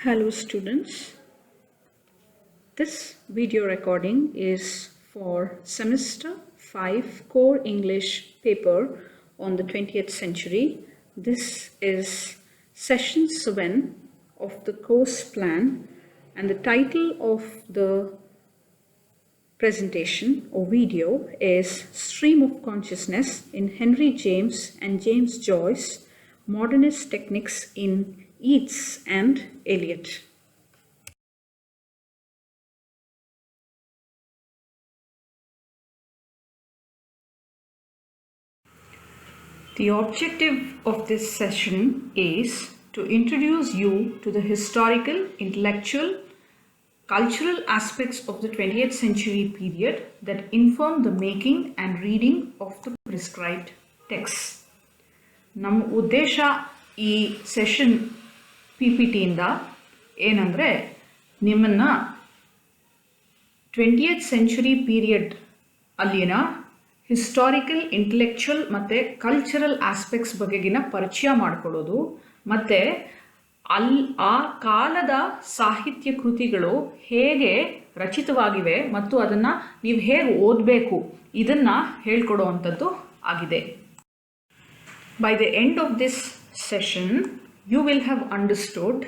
Hello students, this video recording is for semester 5 core English paper on the 20th century. This is session 7 of the course plan, and the title of the presentation or video is Stream of Consciousness in Henry James and James Joyce, Modernist Techniques in Yeats and Eliot. The objective of this session is to introduce you to the historical, intellectual, cultural aspects of the 20th century period that inform the making and reading of the prescribed texts. ನಮ್ಮ ಉದ್ದೇಶ ಈ session PPTಯಿಂದ ಏನಂದರೆ ನಿಮ್ಮನ್ನು 20th century period ಅಲ್ಲಿನ historical, intellectual ಮತ್ತು cultural aspects ಬಗೆಗಿನ ಪರಿಚಯ ಮಾಡಿಕೊಡೋದು, ಮತ್ತು ಆ ಕಾಲದ ಸಾಹಿತ್ಯ ಕೃತಿಗಳು ಹೇಗೆ ರಚಿತವಾಗಿವೆ ಮತ್ತು ಅದನ್ನು ನೀವು ಹೇಗೆ ಓದಬೇಕು ಇದನ್ನು ಹೇಳ್ಕೊಡುವಂಥದ್ದು ಆಗಿದೆ. By the end of this session, you will have understood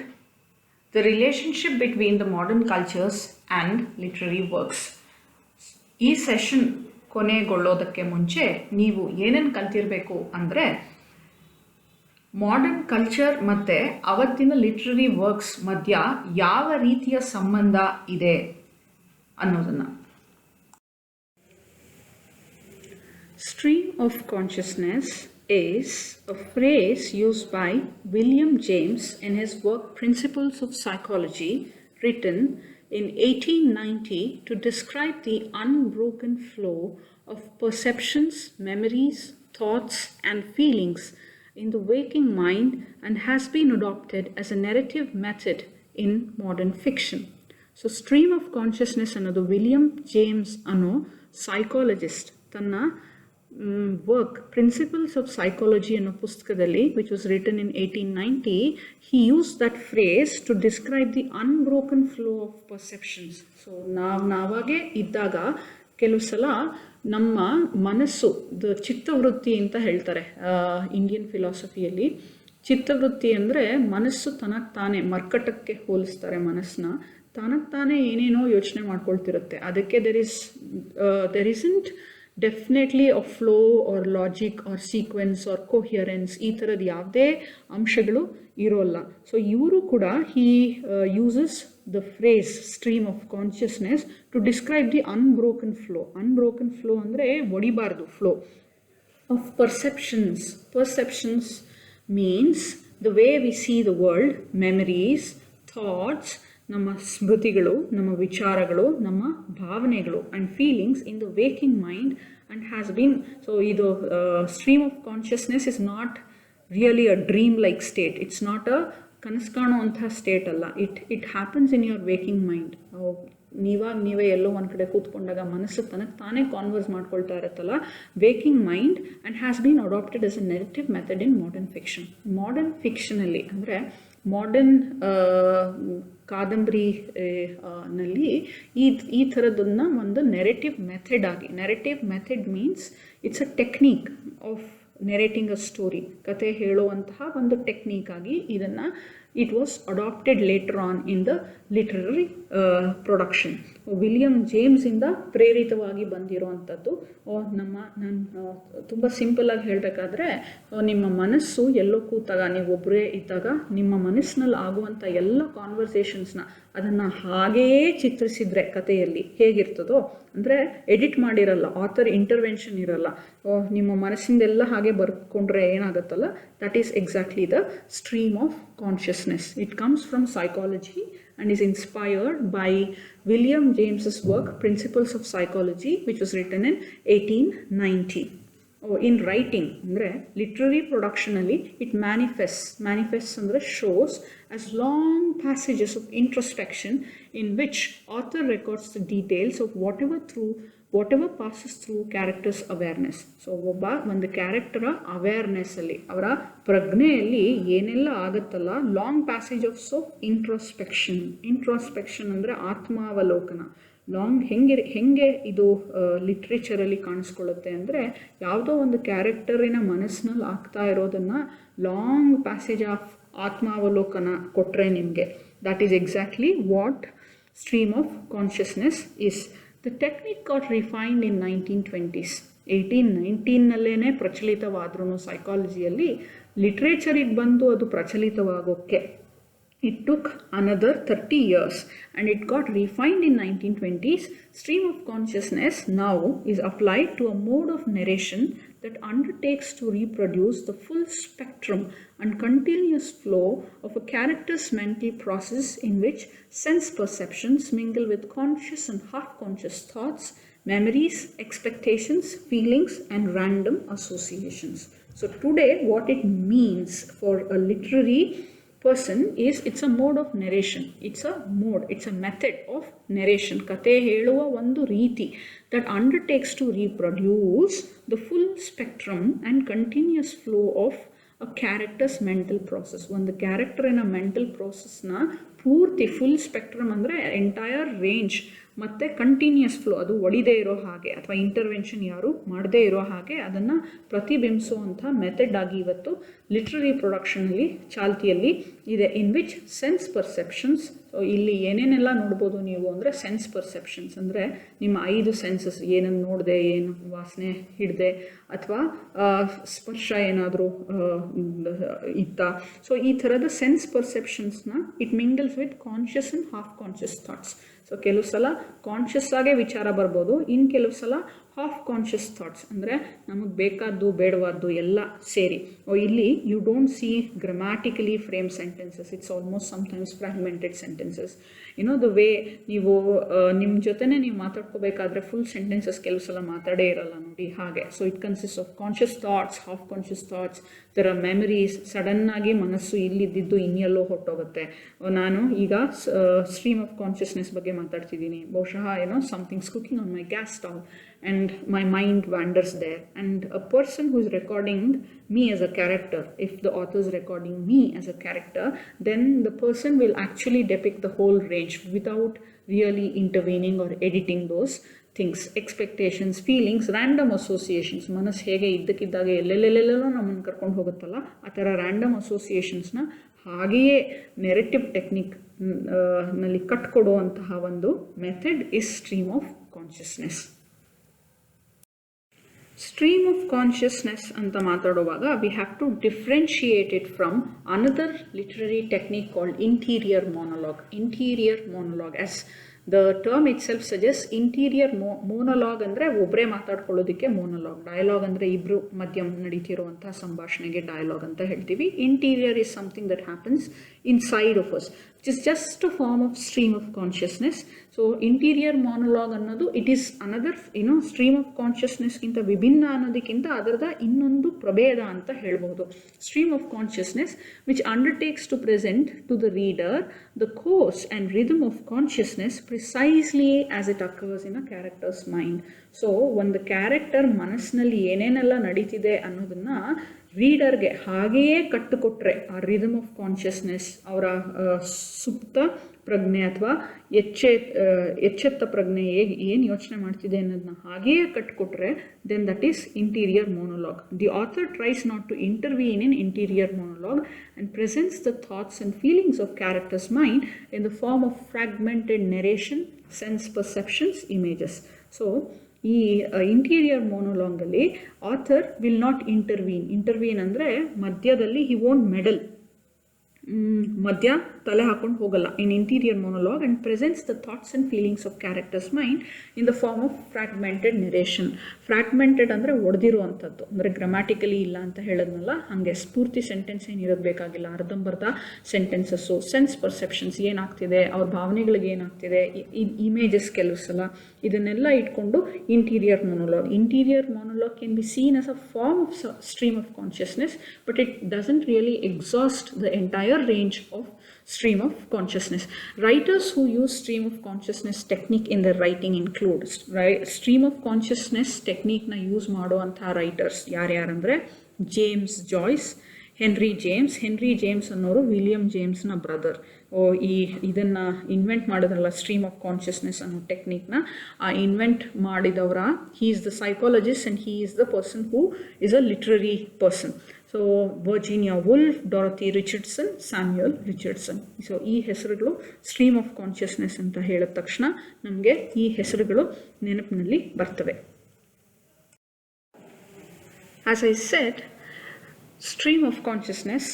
the relationship between the modern cultures and literary works. ಈ ಸೆಷನ್ ಕೊನೆಗೊಳ್ಳೋದಕ್ಕೆ ಮುಂಚೆ ನೀವು ಏನೇನು ಕಲ್ತಿರಬೇಕು ಅಂದರೆ, ಮಾಡರ್ನ್ ಕಲ್ಚರ್ ಮತ್ತು ಅವತ್ತಿನ ಲಿಟ್ರರಿ ವರ್ಕ್ಸ್ ಮಧ್ಯ ಯಾವ ರೀತಿಯ ಸಂಬಂಧ ಇದೆ ಅನ್ನೋದನ್ನು. Stream of consciousness is a phrase used by William James in his work Principles of Psychology, written in 1890 to describe the unbroken flow of perceptions, memories, thoughts, and feelings in the waking mind, and has been adopted as a narrative method in modern fiction. So stream of consciousness ಅನ್ನೋದು William James ಅನ್ನೋ psychologist ತನ್ನ work Principles of Psychology ಅನ್ನೋ ಪುಸ್ತಕದಲ್ಲಿ, which was written in 1890, he used that phrase to describe the unbroken flow of perceptions. So ನಾವಾಗೆ ಇದ್ದಾಗ ಕೆಲವು ಸಲ ನಮ್ಮ ಮನಸ್ಸು ಚಿತ್ತವೃತ್ತಿ ಅಂತ ಹೇಳ್ತಾರೆ ಇಂಡಿಯನ್ ಫಿಲಾಸಫಿಯಲ್ಲಿ. ಚಿತ್ತವೃತ್ತಿ ಅಂದರೆ ಮನಸ್ಸು ತನಗೆ ತಾನೇ ಮರ್ಕಟಕ್ಕೆ ಹೋಲಿಸ್ತಾರೆ ಮನಸ್ಸನ್ನ. ತನಗೆ ತಾನೇ ಏನೇನೋ ಯೋಚನೆ ಮಾಡ್ಕೊಳ್ತಿರುತ್ತೆ. ಅದಕ್ಕೆ there isn't definitely a flow or logic or sequence or coherence, ಈ ಥರದ್ದು ಯಾವುದೇ ಅಂಶಗಳು ಇರೋಲ್ಲ. ಸೊ ಇವರು ಕೂಡ he uses the phrase stream of consciousness to describe the unbroken flow. Unbroken flow ಅಂದರೆ ಒಡಿಬಾರ್ದು flow of perceptions. Perceptions means the way we see the world, memories, thoughts, ನಮ್ಮ ಸ್ಮೃತಿಗಳು, ನಮ್ಮ ವಿಚಾರಗಳು, ನಮ್ಮ ಭಾವನೆಗಳು and feelings in the waking mind and has been. So ಇದು stream of consciousness is not really a dream like state. It's not a ಕನಸು ಕಾಣುವಂಥ state ಅಲ್ಲ. It happens in your waking mind. ನೀವೇ ಎಲ್ಲೋ ಒಂದು ಕಡೆ ಕೂತ್ಕೊಂಡಾಗ ಮನಸ್ಸು ತನಗೆ ತಾನೇ ಕಾನ್ವರ್ಸ್ ಮಾಡ್ಕೊಳ್ತಾ ಇರುತ್ತಲ್ಲ, waking mind, and has been adapted as a narrative method in modern fiction. Modern ಫಿಕ್ಷನಲ್ಲಿ ಅಂದರೆ ಮಾಡರ್ನ್ ಕಾದಂಬರಿ ನಲ್ಲಿ ಈ ಥರದನ್ನ ಒಂದು ನೆರೇಟಿವ್ ಮೆಥಡ್ ಆಗಿ, narrative method means it's a technique of narrating a story, ಕತೆ ಹೇಳುವಂತಹ ಒಂದು ಟೆಕ್ನಿಕ್ ಆಗಿ ಇದನ್ನು it was adapted later on in the literary production. William ಜೇಮ್ಸಿಂದ ಪ್ರೇರಿತವಾಗಿ ಬಂದಿರುವಂಥದ್ದು. ನಾನು ತುಂಬ ಸಿಂಪಲ್ಲಾಗಿ ಹೇಳಬೇಕಾದ್ರೆ, ನಿಮ್ಮ ಮನಸ್ಸು ಎಲ್ಲೋ ಕೂತಾಗ, ನೀವು ಒಬ್ಬರೇ ಇದ್ದಾಗ ನಿಮ್ಮ ಮನಸ್ಸಿನಲ್ಲಿ ಆಗುವಂಥ ಎಲ್ಲ ಕಾನ್ವರ್ಸೇಷನ್ಸ್ನ ಅದನ್ನು ಹಾಗೆಯೇ ಚಿತ್ರಿಸಿದರೆ ಕಥೆಯಲ್ಲಿ ಹೇಗಿರ್ತದೋ, ಅಂದರೆ ಎಡಿಟ್ ಮಾಡಿರಲ್ಲ, ಆಥರ್ ಇಂಟರ್ವೆನ್ಷನ್ ಇರಲ್ಲ, ನಿಮ್ಮ ಮನಸ್ಸಿಂದೆಲ್ಲ ಹಾಗೆ ಬರ್ಕೊಂಡ್ರೆ ಏನಾಗುತ್ತಲ್ಲ, that is exactly the stream of consciousness. It comes from psychology and is inspired by William James's work Principles of Psychology, which was written in 1890. In writing ಅಂದರೆ ಲಿಟ್ರರಿ ಪ್ರೊಡಕ್ಷನಲ್ಲಿ ಇಟ್ ಮ್ಯಾನಿಫೆಸ್ಟ್ಸ್ ಅಂದರೆ shows as long passages of introspection in which author records the details of whatever through whatever passes through character's awareness. So ಒಂದು ಕ್ಯಾರೆಕ್ಟರ ಅವೇರ್ನೆಸ್ಸಲ್ಲಿ ಅವರ ಪ್ರಜ್ಞೆಯಲ್ಲಿ ಏನೆಲ್ಲ ಆಗುತ್ತಲ್ಲ, long passage of introspection ಅಂದರೆ ಆತ್ಮಾವಲೋಕನ. ಹೆಂಗೆ ಇದು ಲಿಟ್ರೇಚರಲ್ಲಿ ಕಾಣಿಸ್ಕೊಳ್ಳುತ್ತೆ ಅಂದರೆ, ಯಾವುದೋ ಒಂದು ಕ್ಯಾರೆಕ್ಟರಿನ ಮನಸ್ಸಿನಲ್ಲಿ ಆಗ್ತಾ ಇರೋದನ್ನು ಲಾಂಗ್ ಪ್ಯಾಸೇಜ್ ಆಫ್ ಆತ್ಮಾವಲೋಕನ ಕೊಟ್ಟರೆ ನಿಮಗೆ, that is exactly what stream of consciousness is. The technique got refined in 1920s. 1819ನಲ್ಲೇ ಪ್ರಚಲಿತವಾದ್ರೂ ಸೈಕಾಲಜಿಯಲ್ಲಿ ಲಿಟ್ರೇಚರಿಗೆ ಬಂದು ಅದು ಪ್ರಚಲಿತವಾಗೋಕ್ಕೆ it took another 30 years and it got refined in 1920s. Stream of consciousness now is applied to a mode of narration that undertakes to reproduce the full spectrum and continuous flow of a character's mental process in which sense perceptions mingle with conscious and half-conscious thoughts, memories, expectations, feelings and random associations. So today what it means for a literary person is, it's a mode of narration. It's a method of narration. ಕತೆ ಹೇಳುವ ಒಂದು ರೀತಿ that undertakes to reproduce the full spectrum and continuous flow of a character's mental process. ಒಂದು ಕ್ಯಾರೆಕ್ಟರಿನ mental ಪ್ರೋಸೆಸ್ನ ಪೂರ್ತಿ full spectrum ಅಂದರೆ entire range ಮತ್ತು continuous flow, ಅದು ಒಡಿದೇ ಇರೋ ಹಾಗೆ ಅಥವಾ ಇಂಟರ್ವೆನ್ಷನ್ ಯಾರು ಮಾಡದೇ ಇರೋ ಹಾಗೆ ಅದನ್ನು ಪ್ರತಿಬಿಂಬಿಸುವಂಥ ಮೆಥಡ್ ಆಗಿ ಇವತ್ತು ಲಿಟ್ರರಿ ಪ್ರೊಡಕ್ಷನಲ್ಲಿ ಚಾಲ್ತಿಯಲ್ಲಿ ಇದೆ. ಇನ್ ವಿಚ್ ಸೆನ್ಸ್ ಪರ್ಸೆಪ್ಷನ್ಸ್, ಇಲ್ಲಿ ಏನೇನೆಲ್ಲ ನೋಡ್ಬೋದು ನೀವು ಅಂದರೆ ಸೆನ್ಸ್ ಪರ್ಸೆಪ್ಷನ್ಸ್ ಅಂದರೆ ನಿಮ್ಮ 5 ಸೆನ್ಸಸ್, ಏನನ್ನು ನೋಡಿದೆ, ಏನು ವಾಸನೆ ಹಿಡಿದೆ ಅಥವಾ ಸ್ಪರ್ಶ ಏನಾದರೂ ಇತ್ತ. ಸೊ ಈ ಥರದ ಸೆನ್ಸ್ ಪರ್ಸೆಪ್ಷನ್ಸ್ನ it mingles with conscious and half conscious thoughts. So ಕೆಲವು ಸಲ ಕಾನ್ಷಿಯಸ್ ಆಗೇ ವಿಚಾರ ಬರ್ಬೋದು, ಇನ್ನು ಕೆಲವು ಸಲ ಹಾಫ್ ಕಾನ್ಷಿಯಸ್ ಥಾಟ್ಸ್ ಅಂದರೆ ನಮಗೆ ಬೇಕಾದ್ದು ಬೇಡವಾದ್ದು ಎಲ್ಲ ಸೇರಿ. ಇಲ್ಲಿ you don't see grammatically frame sentences, it's almost sometimes fragmented sentences. The way ನೀವು ನಿಮ್ಮ ಜೊತೆನೇ ನೀವು ಮಾತಾಡ್ಕೋಬೇಕಾದ್ರೆ ಫುಲ್ ಸೆಂಟೆನ್ಸಸ್ ಕೆಲವು ಸಲ ಮಾತಾಡೇ ಇರಲ್ಲ ನೋಡಿ, ಹಾಗೆ. So it consist of conscious thoughts, half conscious thoughts, there are memories. ಸಡನ್ನಾಗಿ ಮನಸ್ಸು ಇಲ್ಲಿದ್ದು ಇನ್ನೆಲ್ಲೋ ಹೊಟ್ಟೋಗುತ್ತೆ. ನಾನು ಈಗ ಸ್ಟ್ರೀಮ್ ಆಫ್ ಕಾನ್ಷಿಯಸ್ನೆಸ್ ಬಗ್ಗೆ ಮಾತಾಡ್ತಿದ್ದೀನಿ, ಬಹುಶಃ somethings cooking on my gas stove and my mind wanders there, and a person who is recording me as a character, if the author is recording me as a character, then the person will actually depict the whole range without really intervening or editing those things. Expectations, feelings, random associations. ಮನಸ್ಸು ಹೇಗೆ ಇದ್ದಕ್ಕಿದ್ದಾಗ ಎಲ್ಲೆಲ್ಲೆಲ್ಲೆಲ್ಲೋ ನಮ್ಮನ್ನು ಕರ್ಕೊಂಡು ಹೋಗುತ್ತಲ್ಲ, ಆ ಥರ random ಅಸೋಸಿಯೇಷನ್ಸ್ನ ಹಾಗೆಯೇ narrative technique ನಲ್ಲಿ ಕಟ್ಕೊಡುವಂತಹ ಒಂದು method is stream of consciousness. Stream of consciousness ಅಂತ ಮಾತಾಡುವಾಗ we have to differentiate it from another literary technique called interior monologue. Interior monologue, as the term itself suggest, interior monologue ಅಂದರೆ ಒಬ್ಬರೇ ಮಾತಾಡ್ಕೊಳ್ಳೋದಕ್ಕೆ ಮೊನೊಲಾಗ್. Dialog ಅಂದರೆ ಇಬ್ಬರು ಮಧ್ಯ ನಡೀತಿರುವಂಥ ಸಂಭಾಷಣೆಗೆ dialog ಅಂತ ಹೇಳ್ತೀವಿ. Interior is something that happens inside of us, which is just a form of stream of consciousness. So interior monologue ಅನ್ನೋದು it is another stream of consciousness ಗಿಂತ ವಿಭಿನ್ನ ಅನ್ನೋದಕ್ಕಿಂತ ಅದರದ ಇನ್ನೊಂದು ಪ್ರಭೇದ ಅಂತ ಹೇಳ್ಬೋದು. Stream of consciousness which undertakes to present to the reader the course and rhythm of consciousness precisely as it occurs in a character's mind. So ಒಂದು character ಮನಸ್ಸಿನಲ್ಲಿ ಏನೇನೆಲ್ಲ ನಡೀತಿದೆ ಅನ್ನೋದನ್ನ ರೀಡರ್ಗೆ ಹಾಗೆಯೇ ಕಟ್ಟುಕೊಟ್ರೆ, ಆ ರಿದಮ್ ಆಫ್ ಕಾನ್ಷಿಯಸ್ನೆಸ್, ಅವರ ಸುಪ್ತ ಪ್ರಜ್ಞೆ ಅಥವಾ ಎಚ್ಚೆತ್ತ ಪ್ರಜ್ಞೆ ಏನು ಯೋಚನೆ ಮಾಡ್ತಿದೆ ಅನ್ನೋದನ್ನ ಹಾಗೆಯೇ ಕಟ್ಟಿಕೊಟ್ರೆ, then that is interior monologue. The author tries not to intervene in interior monologue and presents the thoughts and feelings of character's mind in the form of fragmented narration, sense perceptions, images. So ಈ interior ಮೊನೊಲಾಗಲ್ಲಿ author will not intervene ಅಂದರೆ ಮಧ್ಯದಲ್ಲಿ he won't meddle, ಮಧ್ಯ ತಲೆ ಹಾಕೊಂಡು ಹೋಗಲ್ಲ. In interior monologue and presents the thoughts and feelings of characters mind in the form of fragmented narration. Fragmented ಅಂದರೆ ಒಡೆದಿರುವಂಥದ್ದು, ಅಂದರೆ ಗ್ರಾಮ್ಯಾಟಿಕಲಿ ಇಲ್ಲ ಅಂತ ಹೇಳೋದ್ನಲ್ಲ, ಹಾಗೆ ಸ್ಫೂರ್ತಿ ಸೆಂಟೆನ್ಸ್ ಏನಿರೋದು ಬೇಕಾಗಿಲ್ಲ, ಅರ್ಧಂಬರ್ಧ ಸೆಂಟೆನ್ಸಸ್ಸು. ಸೆನ್ಸ್ ಪರ್ಸೆಪ್ಷನ್ಸ್ ಏನಾಗ್ತಿದೆ, ಅವ್ರ ಭಾವನೆಗಳಿಗೆ ಏನಾಗ್ತಿದೆ, ಇಮೇಜಸ್ ಕೆಲವು ಸಲ, ಇದನ್ನೆಲ್ಲ ಇಟ್ಕೊಂಡು interior monologue. Interior monologue can be seen as a form of stream of consciousness, but it doesn't really exhaust the entire range of stream of consciousness. Writers who use stream of consciousness technique in their writing include stream of consciousness technique na use ಮಾಡುವಂತಹ writers ಯಾರ್ಯಾರಂದ್ರೆ James Joyce, Henry James ಅನ್ನೋರು William ಜೇಮ್ಸ್ನ brother. ಇದನ್ನು invent ಮಾಡಿದ್ರಲ್ಲ stream of consciousness ಅನ್ನೋ ಟೆಕ್ನಿಕ್ನ, ಆ invent ಮಾಡಿದವರ he is the psychologist and he is the person who is a literary person. So Virginia Woolf, Dorothy Richardson, Samuel Richardson. So ಈ ಹೆಸರುಗಳು ಸ್ಟ್ರೀಮ್ ಆಫ್ ಕಾನ್ಷಿಯಸ್ನೆಸ್ ಅಂತ ಹೇಳಿದ ತಕ್ಷಣ ನಮಗೆ ಈ ಹೆಸರುಗಳು ನೆನಪಿನಲ್ಲಿ ಬರ್ತವೆ. As I said, stream of consciousness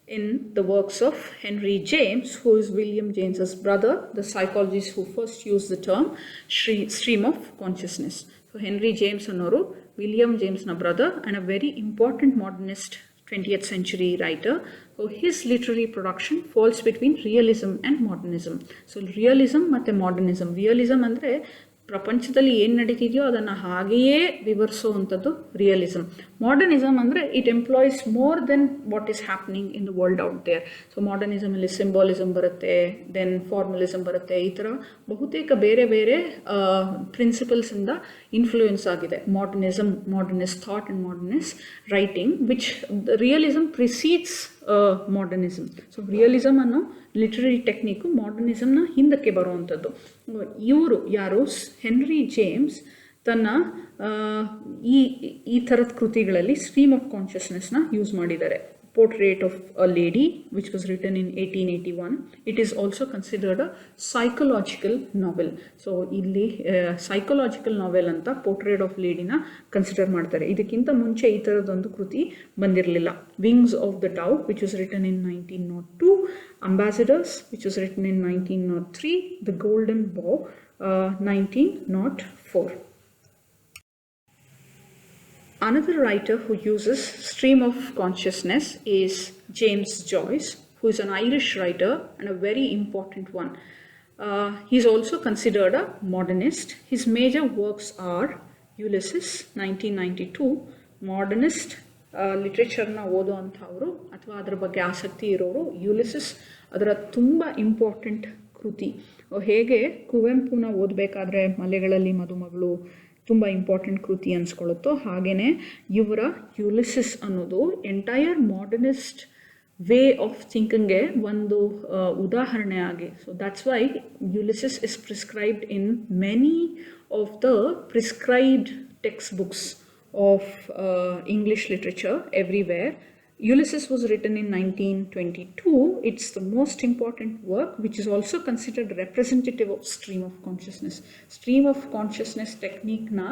in the works of Henry James, who is William James's brother, the psychologist who first used the term stream of consciousness. So Henry James anoru William James's brother and a very important modernist 20th century writer. So his literary production falls between realism and modernism. So realism ಮತ್ತೆ modernism. Realism ಅಂದ್ರೆ ಪ್ರಪಂಚದಲ್ಲಿ ಏನು ನಡೀತಿದೆಯೋ ಅದನ್ನು ಹಾಗೆಯೇ ವಿವರಿಸುವಂಥದ್ದು realism. Modernism ಅಂದರೆ it employs more than what is happening in the world out there. So ಮಾಡರ್ನಿಸಮಲ್ಲಿ ಸಿಂಬಾಲಿಸಮ್ ಬರುತ್ತೆ, ದೆನ್ ಫಾರ್ಮಲಿಸಮ್ ಬರುತ್ತೆ. ಈ ಥರ ಬಹುತೇಕ ಬೇರೆ ಬೇರೆ ಪ್ರಿನ್ಸಿಪಲ್ಸಿಂದ ಇನ್ಫ್ಲೂಯೆನ್ಸ್ ಆಗಿದೆ modernist thought and modernist writing, which realism precedes modernism. So realism ಅನ್ನೋ ಲಿಟ್ರರಿ ಟೆಕ್ನಿಕ್ಕು ಮಾಡರ್ನಿಸಮ್ನ ಹಿಂದಕ್ಕೆ ಬರುವಂಥದ್ದು. ಇವರು ಯಾರು, ಹೆನ್ರಿ ಜೇಮ್ಸ್ ತನ್ನ ಈ ಥರದ ಕೃತಿಗಳಲ್ಲಿ ಸ್ಟ್ರೀಮ್ ಆಫ್ ಕಾನ್ಷಿಯಸ್ನೆಸ್ನ ಯೂಸ್ ಮಾಡಿದ್ದಾರೆ. Portrait of a Lady, which was written in 1881. It is also considered a psychological novel. So ಇಲ್ಲಿ psychological novel ಅಂತ Portrait of Ladyನ ಕನ್ಸಿಡರ್ ಮಾಡ್ತಾರೆ. ಇದಕ್ಕಿಂತ ಮುಂಚೆ ಈ ಥರದೊಂದು ಕೃತಿ ಬಂದಿರಲಿಲ್ಲ. Wings of the Dove, which was written in 1902. Ambassadors, which was written in 1903. The Golden Bough, 1904. Another writer who uses stream of consciousness is James Joyce, who is an Irish writer and a very important one. He is also considered a modernist. His major works are Ulysses, 1992. Modernist ಲಿಟ್ರೇಚರ್ನ ಓದೋ ಅಂಥವರು ಅಥವಾ ಅದರ ಬಗ್ಗೆ ಆಸಕ್ತಿ ಇರೋರು Ulysses ಅದರ ತುಂಬ important ಕೃತಿ. ಹೇಗೆ ಕುವೆಂಪುನ ಓದಬೇಕಾದ್ರೆ ಮಲೆಗಳಲ್ಲಿ ಮದುಮಗಳು ತುಂಬ ಇಂಪಾರ್ಟೆಂಟ್ ಕೃತಿ ಅನ್ಸ್ಕೊಳ್ಳುತ್ತೋ, ಹಾಗೆಯೇ ಇವರ ಯುಲಿಸಿಸ್ ಅನ್ನೋದು ಎಂಟೈರ್ ಮಾಡರ್ನಿಸ್ಟ್ ವೇ ಆಫ್ ಥಿಂಕಿಂಗ್ಗೆ ಒಂದು ಉದಾಹರಣೆ ಆಗಿ. So that's why Ulysses is prescribed in many of the prescribed text books of English literature everywhere. Ulysses was written in 1922. It's the most important work, which is also considered representative of stream of consciousness. Stream of consciousness technique na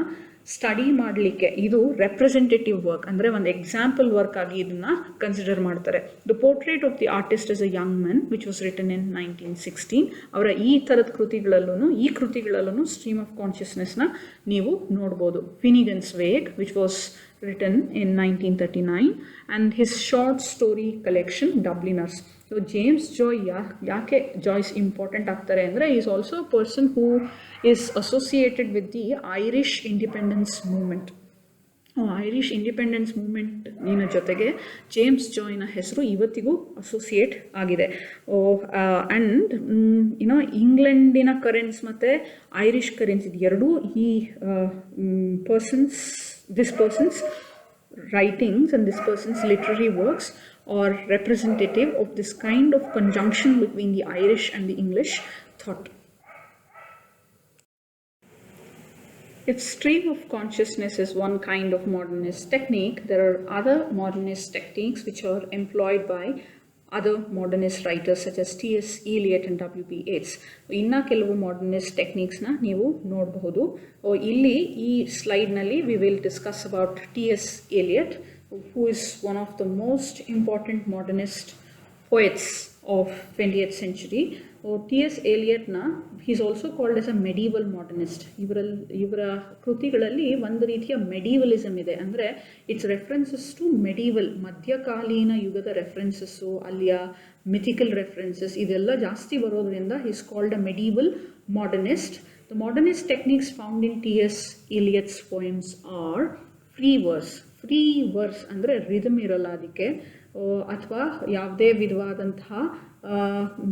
study ಮಾಡಲಿಕ್ಕೆ ಇದು representative work, ಅಂದರೆ ಒಂದು example work ಆಗಿ ಇದನ್ನು consider ಮಾಡ್ತಾರೆ. The portrait of the artist is a young man, which was return ಇನ್ 1916. ಅವರ ಈ ಥರದ ಕೃತಿಗಳಲ್ಲೂ ಸ್ಟ್ರೀಮ್ ಆಫ್ ಕಾನ್ಷಿಯಸ್ನೆಸ್ನ ನೀವು ನೋಡ್ಬೋದು. Finnegans Wake, which was written in 1939, and his short story collection Dubliners. So James ಯಾಕೆ ಜಾಯ್ಸ್ ಇಂಪಾರ್ಟೆಂಟ್ ಆಗ್ತಾರೆ ಅಂದರೆ is also a person who is associated with the Irish independence movement. Irish independence ಮೂವ್ಮೆಂಟಿನ ಜೊತೆಗೆ James ಜಾಯ್ನ ಹೆಸರು ಇವತ್ತಿಗೂ associate ಆಗಿದೆ. And ಇಂಗ್ಲೆಂಡಿನ Carens ಮತ್ತು ಐರಿಷ್ ಕರೆನ್ಸ್ ಇದು ಎರಡೂ ಈ this person's writings and this person's literary works are representative of this kind of conjunction between the Irish and the English thought. If stream of consciousness is one kind of modernist technique, there are other modernist techniques which are employed by other modernist writers such as T.S. Eliot and W.B. Yeats. ಇನ್ನು ಕೆಲವು modernist ಟೆಕ್ನಿಕ್ಸ್ನ ನೀವು ನೋಡಬಹುದು. ಇಲ್ಲಿ ಈ ಸ್ಲೈಡ್ನಲ್ಲಿ we will discuss about T.S. Eliot, who is one of the most important modernist poets of 20th century. T.S. Eliotನ he is also called as a medieval modernist. ಇವರ ಕೃತಿಗಳಲ್ಲಿ ಒಂದು ರೀತಿಯ ಮೆಡಿವಲಿಸಮ್ ಇದೆ, ಅಂದರೆ ಇಟ್ಸ್ ರೆಫರೆನ್ಸಸ್ ಟು ಮೆಡಿವಲ್, ಮಧ್ಯಕಾಲೀನ ಯುಗದ ರೆಫರೆನ್ಸಸ್ಸು, ಅಲ್ಲಿಯ mythical references ಇದೆಲ್ಲ ಜಾಸ್ತಿ ಬರೋದ್ರಿಂದ he is called a medieval modernist. The modernist techniques found in T.S. Eliot's poems are free verse ಅಂದರೆ ರಿದಮ್ ಇರಲ್ಲ ಅದಕ್ಕೆ, ಅಥವಾ ಯಾವುದೇ ವಿಧವಾದಂತಹ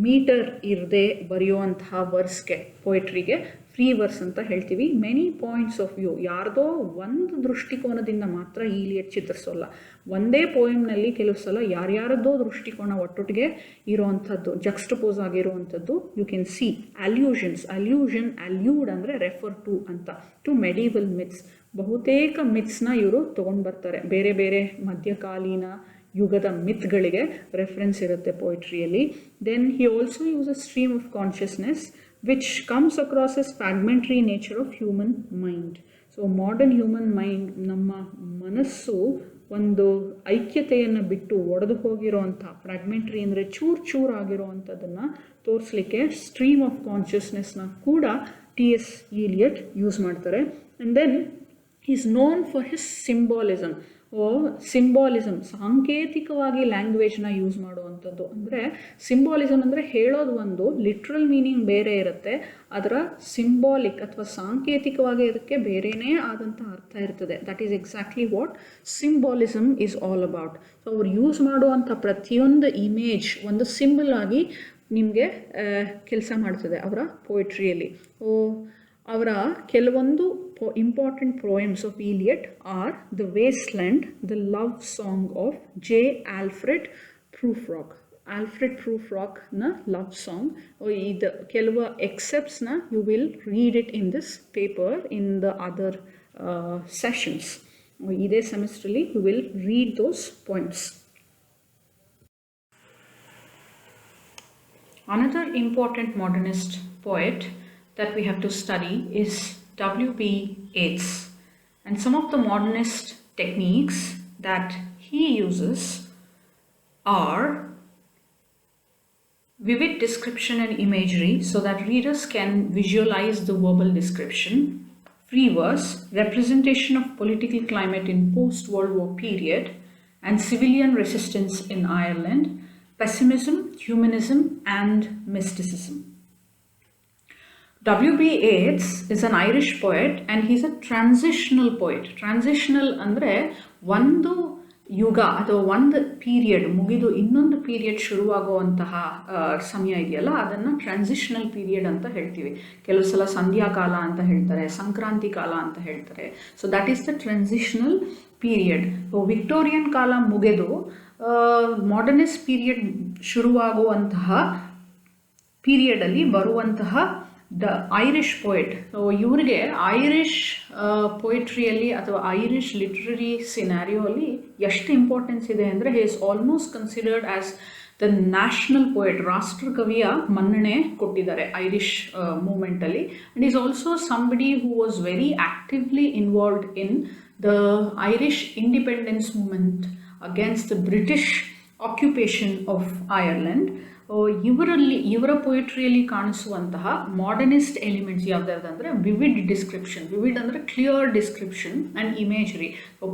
ಮೀಟರ್ ಇರದೆ ಬರೆಯುವಂತಹ ವರ್ಸ್ಗೆ ಪೊಯಿಟ್ರಿಗೆ ಫ್ರೀ ವರ್ಸ್ ಅಂತ ಹೇಳ್ತೀವಿ. ಮೆನಿ ಪಾಯಿಂಟ್ಸ್ ಆಫ್ ವ್ಯೂ, ಯಾರ್ದೋ ಒಂದು ದೃಷ್ಟಿಕೋನದಿಂದ ಮಾತ್ರ ಈಲಿಯಟ್ ಚಿತ್ರಿಸೋಲ್ಲ. ಒಂದೇ ಪೋಯಮ್ನಲ್ಲಿ ಕೆಲವು ಸಲ ಯಾರ್ಯಾರದ್ದೋ ದೃಷ್ಟಿಕೋನ ಒಟ್ಟೊಟ್ಟಿಗೆ ಇರೋವಂಥದ್ದು, ಜಕ್ಸ್ಟಪೋಸ್ ಆಗಿರುವಂಥದ್ದು ಯು ಕ್ಯಾನ್ ಸಿ. ಅಲ್ಯೂಡ್ ಅಂದರೆ ರೆಫರ್ ಟು ಅಂತ, ಟು ಮೆಡೀವಲ್ ಮಿತ್ಸ್. ಬಹುತೇಕ ಮಿತ್ಸ್ನ ಇವರು ತೊಗೊಂಡು ಬರ್ತಾರೆ, ಬೇರೆ ಬೇರೆ ಮಧ್ಯಕಾಲೀನ ಯುಗದ ಮಿತ್ಗಳಿಗೆ ರೆಫರೆನ್ಸ್ ಇರುತ್ತೆ ಪೊಯಿಟ್ರಿಯಲ್ಲಿ. Then he also use a stream of consciousness which comes across as fragmentary nature of human mind. So modern human mind, ನಮ್ಮ ಮನಸ್ಸು ಒಂದು ಐಕ್ಯತೆಯನ್ನು ಬಿಟ್ಟು ಒಡೆದು ಹೋಗಿರೋವಂಥ, ಫ್ರಾಗ್ಮೆಂಟ್ರಿ ಅಂದರೆ ಚೂರು ಆಗಿರೋವಂಥದ್ದನ್ನು ತೋರಿಸ್ಲಿಕ್ಕೆ ಸ್ಟ್ರೀಮ್ ಆಫ್ ಕಾನ್ಷಿಯಸ್ನೆಸ್ನ ಕೂಡ T.S. Eliot ಯೂಸ್ ಮಾಡ್ತಾರೆ. And then is known for his symbolism. ಸಾಂಕೇತಿಕವಾಗಿ ಲ್ಯಾಂಗ್ವೇಜ್ನ ಯೂಸ್ ಮಾಡುವಂಥದ್ದು. ಅಂದರೆ ಸಿಂಬಾಲಿಸಮ್ ಅಂದರೆ ಹೇಳೋದು ಒಂದು, ಲಿಟ್ರಲ್ ಮೀನಿಂಗ್ ಬೇರೆ ಇರುತ್ತೆ, ಅದರ ಸಿಂಬಾಲಿಕ್ ಅಥವಾ ಸಾಂಕೇತಿಕವಾಗಿ ಅದಕ್ಕೆ ಬೇರೆಯೇ ಆದಂಥ ಅರ್ಥ ಇರ್ತದೆ. That is exactly what symbolism is all about. So ಅವ್ರು ಯೂಸ್ ಮಾಡುವಂಥ ಪ್ರತಿಯೊಂದು ಇಮೇಜ್ ಒಂದು ಸಿಂಬಲ್ ಆಗಿ ನಿಮಗೆ ಕೆಲಸ ಮಾಡ್ತದೆ ಅವರ ಪೊಯಿಟ್ರಿಯಲ್ಲಿ. ಅವರ ಕೆಲವೊಂದು important poems of Eliot are The Wasteland, The Love Song of J. Alfred Prufrock. Alfred Prufrockನ ಲವ್ ಸಾಂಗ್. ಇದು ಕೆಲವು ಎಕ್ಸೆಪ್ಟ್ಸ್ನ you will read it in this paper in the other sessions. ಇದೇ ಸೆಮಿಸ್ಟ್ರಲ್ಲಿ you will read those poems. Another important modernist poet that we have to study is W.B. Yeats, and some of the modernist techniques that he uses are vivid description and imagery so that readers can visualize the verbal description, free verse, representation of political climate in post-World War period, and civilian resistance in Ireland, pessimism, humanism, and mysticism. W.B. Yeats is an Irish poet and he's a transitional poet. Transitional ಅಂದರೆ ಒಂದು ಯುಗ ಅಥವಾ ಒಂದು period ಮುಗಿದು ಇನ್ನೊಂದು period ಶುರುವಾಗುವಂತಹ ಸಮಯ ಇದೆಯಲ್ಲ, ಅದನ್ನು ಟ್ರಾನ್ಸಿಷನಲ್ ಪೀರಿಯಡ್ ಅಂತ ಹೇಳ್ತೀವಿ. ಕೆಲವು ಸಲ ಸಂಧ್ಯಾಕಾಲ ಅಂತ ಹೇಳ್ತಾರೆ, ಸಂಕ್ರಾಂತಿ ಕಾಲ ಅಂತ ಹೇಳ್ತಾರೆ. So that is the transitional period. Victorian ಕಾಲ ಮುಗಿದು ಮಾಡರ್ನಿಸ್ಟ್ ಪೀರಿಯಡ್ ಶುರುವಾಗುವಂತಹ ಪೀರಿಯಡಲ್ಲಿ ಬರುವಂತಹ ದ ಐರಿಷ್ ಪೊಯೆಟ್. ಇವರಿಗೆ ಐರಿಷ್ ಪೊಯಿಟ್ರಿಯಲ್ಲಿ ಅಥವಾ ಐರಿಷ್ ಲಿಟ್ರರಿ ಸಿನಾರಿಯೋ ಅಲ್ಲಿ ಎಷ್ಟು ಇಂಪಾರ್ಟೆನ್ಸ್ ಇದೆ ಅಂದರೆ he is almost considered as the national poet. ರಾಷ್ಟ್ರಕವಿಯ ಮನ್ನಣೆ ಕೊಟ್ಟಿದ್ದಾರೆ ಐರಿಷ್ ಮೂಮೆಂಟಲ್ಲಿ. And is also somebody who was very actively involved in the Irish independence movement against the British occupation of Ireland. ಇವರ ಪೊಯಿಟ್ರಿಯಲ್ಲಿ ಕಾಣಿಸುವಂತಹ ಮಾಡರ್ನಿಸ್ಟ್ ಎಲಿಮೆಂಟ್ಸ್ ಯಾವುದಾದಂದರೆ vivid description. Vivid ಅಂದರೆ clear description and imagery.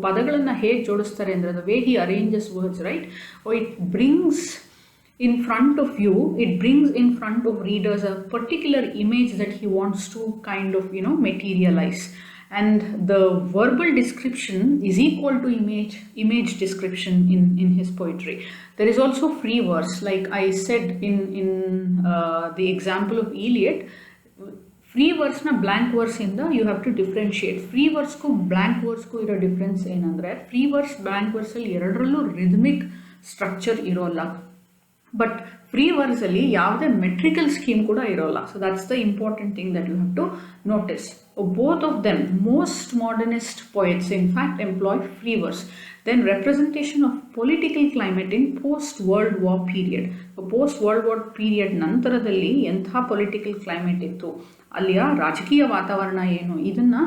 ಪದಗಳನ್ನು ಹೇಗೆ ಜೋಡಿಸ್ತಾರೆ ಅಂದರೆ the way he arranges words, right? It brings in front of you, it brings in front of readers a particular image that he wants to kind of, materialize. And the verbal description is equal to image description in his poetry. There is also free verse, like I said in the example of Eliot. Free verse na blank verse inda you have to differentiate. Free verse ku blank verse ku iro difference ಏನಂದ್ರೆ free verse blank verse ಅಲ್ಲಿ ಎರಡರಲ್ಲೂ rhythmic structure ಇರೋಲ್ಲ. But free ವರ್ಸಲ್ಲಿ ಯಾವುದೇ metrical scheme ಕೂಡ ಇರೋಲ್ಲ. So that's the important thing that you have to notice. Both of them, most modernist poets in fact employ free verse. Then representation of political climate in post world war period. Post world war period ನಂತರದಲ್ಲಿ ಎಂಥ political climate ಇತ್ತು, ಅಲ್ಲಿಯ ರಾಜಕೀಯ ವಾತಾವರಣ ಏನು, ಇದನ್ನು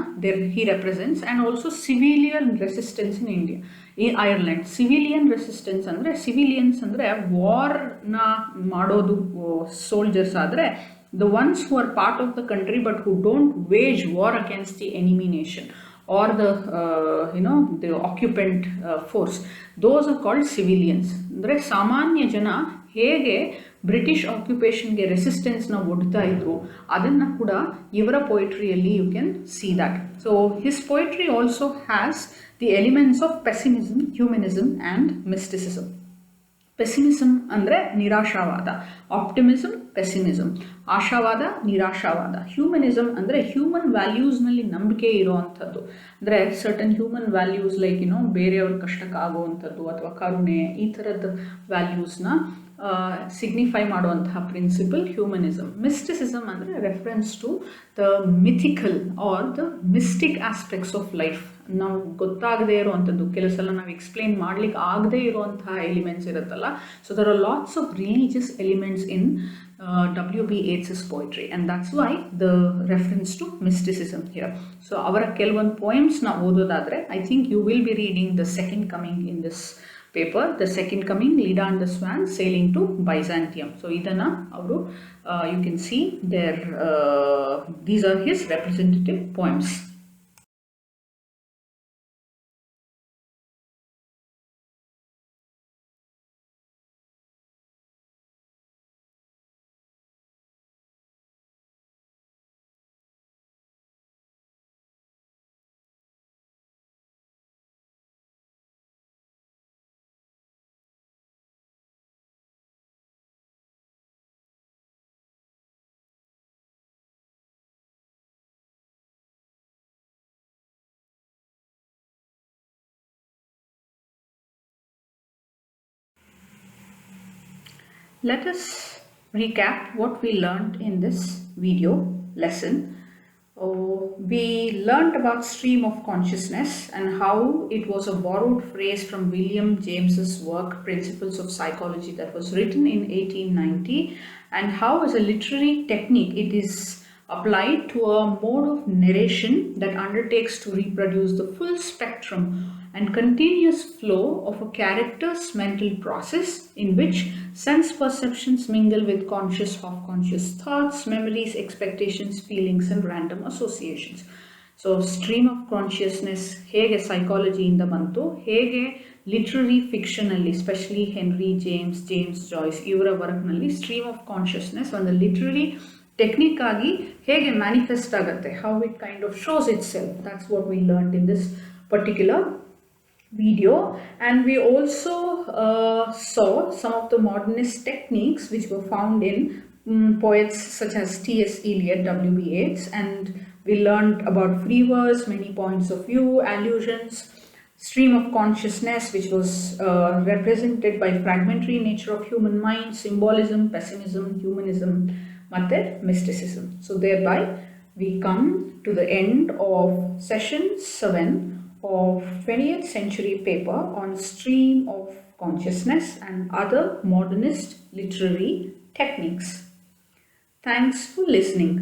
he represents. And also civilian resistance in India, ಈ Ireland. Civilian resistance ಅಂದರೆ ಸಿವಿಲಿಯನ್ಸ್ ಅಂದರೆ ವಾರ್ನ ಮಾಡೋದು ಸೋಲ್ಜರ್ಸ್ ಆದರೆ the ones who are part of the country but who don't wage war against the enemy nation or the occupant force, those are called civilians. ಅಂದರೆ ಸಾಮಾನ್ಯ ಜನ ಹೇಗೆ ಬ್ರಿಟಿಷ್ ಆಕ್ಯುಪೇಷನ್ಗೆ ರೆಸಿಸ್ಟೆನ್ಸ್ನ ಒಡ್ತಾ ಇದ್ರು ಅದನ್ನು ಕೂಡ ಇವರ ಪೊಯಿಟ್ರಿಯಲ್ಲಿ you can see that. So his poetry also has the elements of pessimism, humanism and mysticism. Pessimism ಅಂದರೆ ನಿರಾಶಾವಾದ, ಆಪ್ಟಿಮಿಸಮ್ ಪೆಸಿಮಿಸಮ್, ಆಶಾವಾದ ನಿರಾಶಾವಾದ. ಹ್ಯೂಮನಿಸಮ್ ಅಂದರೆ ಹ್ಯೂಮನ್ ವ್ಯಾಲ್ಯೂಸ್ನಲ್ಲಿ ನಂಬಿಕೆ ಇರುವಂಥದ್ದು, ಅಂದರೆ ಸರ್ಟನ್ ಹ್ಯೂಮನ್ ವ್ಯಾಲ್ಯೂಸ್ ಲೈಕ್ ಬೇರೆಯವ್ರ ಕಷ್ಟಕ್ಕಾಗುವಂಥದ್ದು ಅಥವಾ ಕರುಣೆ, ಈ ಥರದ ವ್ಯಾಲ್ಯೂಸ್ನ ಸಿಗ್ನಿಫೈ ಮಾಡುವಂತಹ ಪ್ರಿನ್ಸಿಪಲ್ ಹ್ಯೂಮನಿಸಮ್. ಮಿಸ್ಟಿಸಿಸಮ್ ಅಂದರೆ reference to the mythical or the mystic aspects of life. ನಾವು ಗೊತ್ತಾಗದೇ ಇರುವಂಥದ್ದು, ಕೆಲವು ಸಲ ನಾವು ಎಕ್ಸ್ಪ್ಲೇನ್ ಮಾಡ್ಲಿಕ್ಕೆ ಆಗದೇ ಇರುವಂತಹ ಎಲಿಮೆಂಟ್ಸ್ ಇರುತ್ತಲ್ಲ. So there are lots of religious elements in W.B. Yeats' poetry, and that's why the reference to mysticism here. So ಅವರ ಕೆಲವೊಂದು ಪೋಯಮ್ಸ್ನ ಓದೋದಾದರೆ, I think you will be reading the second coming in this paper, the second coming, Leda and the Swan sailing to Byzantium. So idana avaru you can see their these are his representative poems. Let us recap what we learned in this video lesson. We learned about stream of consciousness and how it was a borrowed phrase from William James's work Principles of Psychology that was written in 1890, and how as a literary technique it is applied to a mode of narration that undertakes to reproduce the full spectrum and continuous flow of a character's mental process in which sense perceptions mingle with conscious, half-conscious thoughts, memories, expectations, feelings, and random associations. So, stream of consciousness, hege psychology in the bantu, hege literary fiction alli, especially Henry James, James Joyce, ಇವರ ವರ್ಕ್ನಲ್ಲಿ stream of consciousness ಒಂದು literary technique ಆಗಿ ಹೇಗೆ manifest ಆಗುತ್ತೆ, how it kind of shows itself. That's what we learned in this particular video. And we also saw some of the modernist techniques which were found in poets such as T.S. Eliot, W.B. Yeats, and we learned about free verse, many points of view, allusions, stream of consciousness which was represented by fragmentary nature of human mind, symbolism, pessimism, humanism, and mysticism. So thereby we come to the end of session 7 of 20th century paper on stream of consciousness and other modernist literary techniques. Thanks for listening.